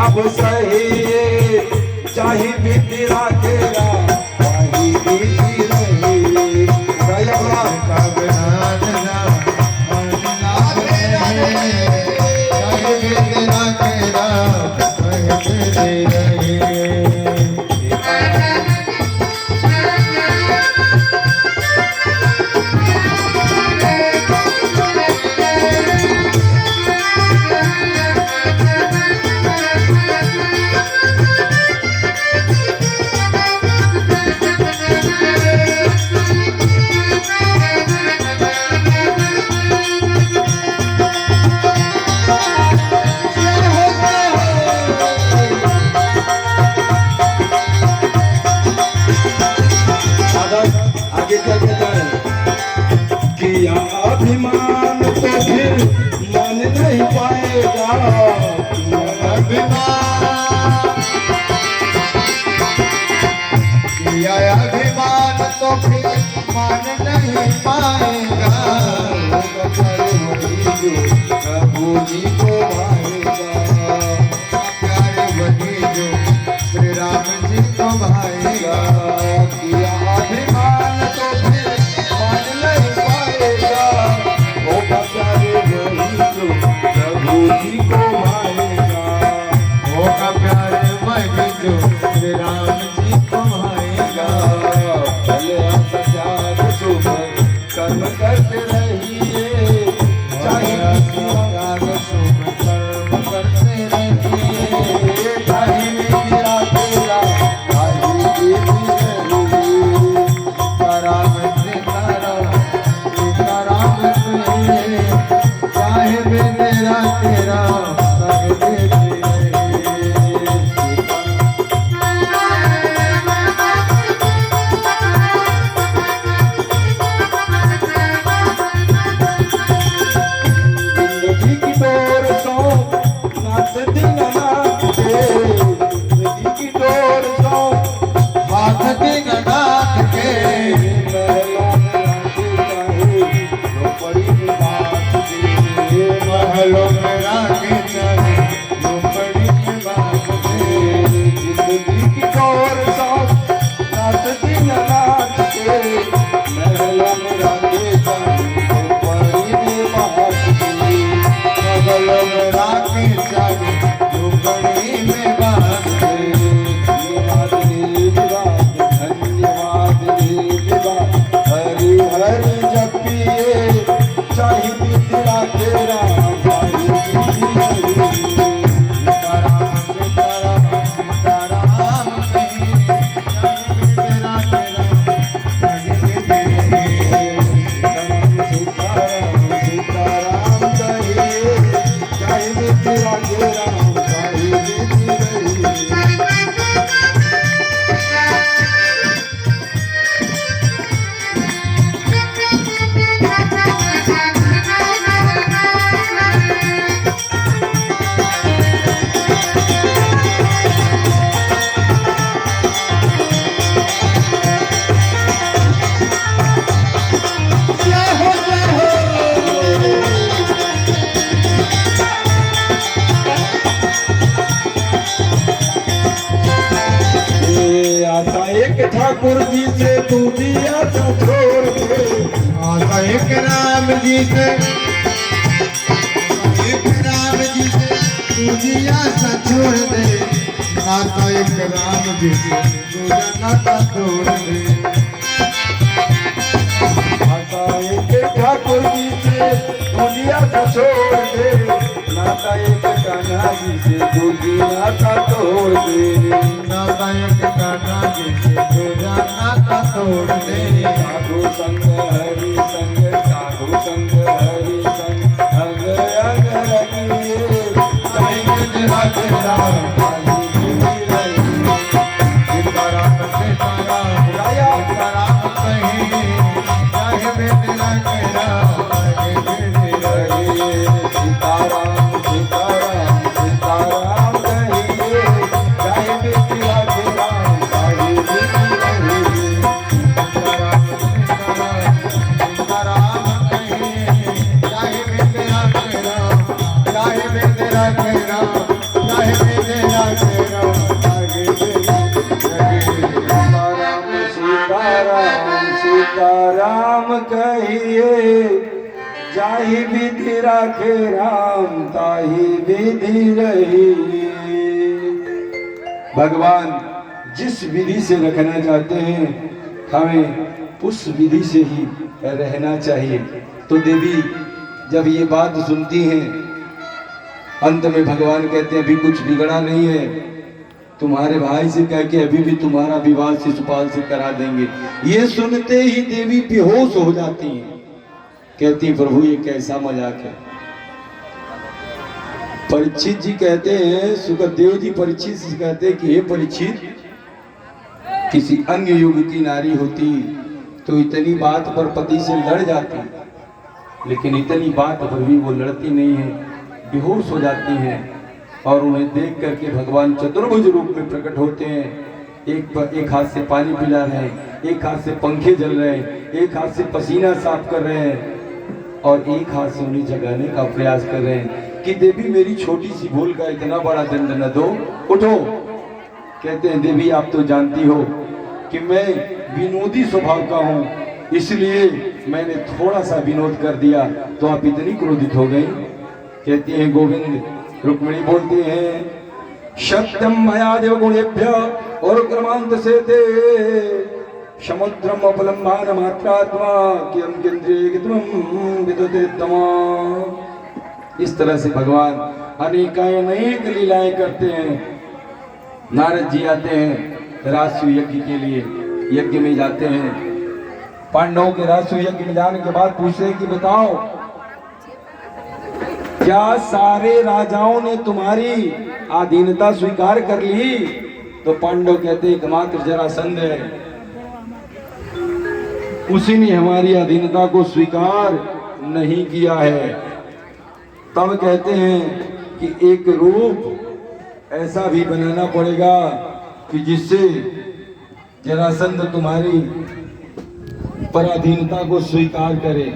सब सही चाहे बीती राखेगा वही बीती रही किया अभिमान तो फिर मन नहीं पाएगा किया अभिमान तो फिर मान नहीं पाएगा प्रभु जी को भाएगा प्यार वही जो श्री राम जी को भाएगा किया अभिमान तो फिर मान नहीं पाएगा होगा प्यारे वही जो प्रभु जी को भाएगा होगा प्यार वही जो श्री राम जी को भाएगा भले आप त्याग शुभ कर्म करते रहिए चाहे त्याग शुभ कर्म करते रहिए चाहे मेरा तेरा आई बीती रही राम सीताराम चाहे मेरा तेरा सब देते जिंदगी की डोर सो नाच दिन नाच के जिंदगी की डोर सो हाथ दिन नाथ के महलों में राखे चाहे झोपड़ी में बात दे महलों में राखे चाहे झोपड़ी में बात दे जिंदगी की डोर सो नाच दिन नाच के महलों में राखे चाहे झोपड़ी में बात दे महलों में राखे चाहे झोपड़ी में बात दे धन्यवाद धन्यवाद हरि हरि जपिए चाहे बीती राखे राम चाहे बीती रही सीताराम सीताराम सीताराम कहीं तेरा तेरा सीताराम सीताराम कहिए चाहे बीती राखे राम चाहे बीती रही आशा एक ठाकुर जी से तू भी आशा छोड़ दे आशा एक राम जी से तुझी आशा छोड़ दे नाता एक राम जी से तुझा नाता छोड़ दे आशा एक ठाकुर जी से तू भी आशा छोड़ दे नाता एक कान्हा जी से तू भी नाता तोड़ दे नाता एक कान्हा जी से तुझा नाता तोड़ दे साधु संग हरि संग साधु संग हरि संग अंग अंग रखिए चाहे तेरा तेरा सीताराम सीताराम राया सीताराम कहीं चाहे तेरा तेरा सीताराम सीताराम सीताराम कहिए चाहे बीती राखे राम चाहे बीती रही सीताराम कहीं चाहे तेरा तेरा चाहे तेरा तेरा चाहे सीताराम कहिए, जाहि विधि राखे राम ताहि विधि रही। भगवान जिस विधि से रखना चाहते हैं हमें उस विधि से ही रहना चाहिए। तो देवी जब ये बात सुनती हैं, अंत में भगवान कहते हैं अभी कुछ बिगड़ा नहीं है, तुम्हारे भाई से कह के अभी भी तुम्हारा विवाह शिशुपाल से करा देंगे। ये सुनते ही देवी बेहोश हो जाती हैं, कहती प्रभु ये कैसा मजाक है। परीक्षित जी कहते हैं, सुखदेव जी परीक्षित से कहते हैं कि हे परीक्षित, किसी अन्य युग की नारी होती तो इतनी बात पर पति से लड़ जाती, लेकिन इतनी बात पर भी वो लड़ती नहीं है, बेहोश हो जाती हैं। और उन्हें देख करके भगवान चतुर्भुज रूप में प्रकट होते हैं। एक हाथ से पानी पिला रहे हैं, एक हाथ से पंखे जल रहे हैं, एक हाथ से पसीना साफ कर रहे हैं और एक हाथ से उन्हें जगाने का प्रयास कर रहे हैं कि देवी मेरी छोटी सी भूल का इतना बड़ा दंड न दो, उठो। कहते हैं देवी आप तो जानती हो कि मैं विनोदी स्वभाव का हूँ, इसलिए मैंने थोड़ा सा विनोद कर दिया तो आप इतनी क्रोधित हो गई। कहती हैं गोविंद, रुक्मिणी बोलती हैं सत्यम मया देव गुणेभ्य और क्रमांत से ते समुद्रम अपलम्बान मात्रात्मा किम केंद्रीय कितम विदुते तमा। इस तरह से भगवान अनेक लीलाएं करते हैं। नारद जी आते हैं राजसूय यज्ञ के लिए, यज्ञ में जाते हैं। पांडवों के राजसूय यज्ञ में जाने के बाद पूछते हैं कि बताओ क्या सारे राजाओं ने तुम्हारी अधीनता स्वीकार कर ली? तो पांडव कहते हैं एकमात्र जरासंध है, उसी ने हमारी अधीनता को स्वीकार नहीं किया है। तब कहते हैं कि एक रूप ऐसा भी बनाना पड़ेगा कि जिससे जरासंध तुम्हारी पराधीनता को स्वीकार करे।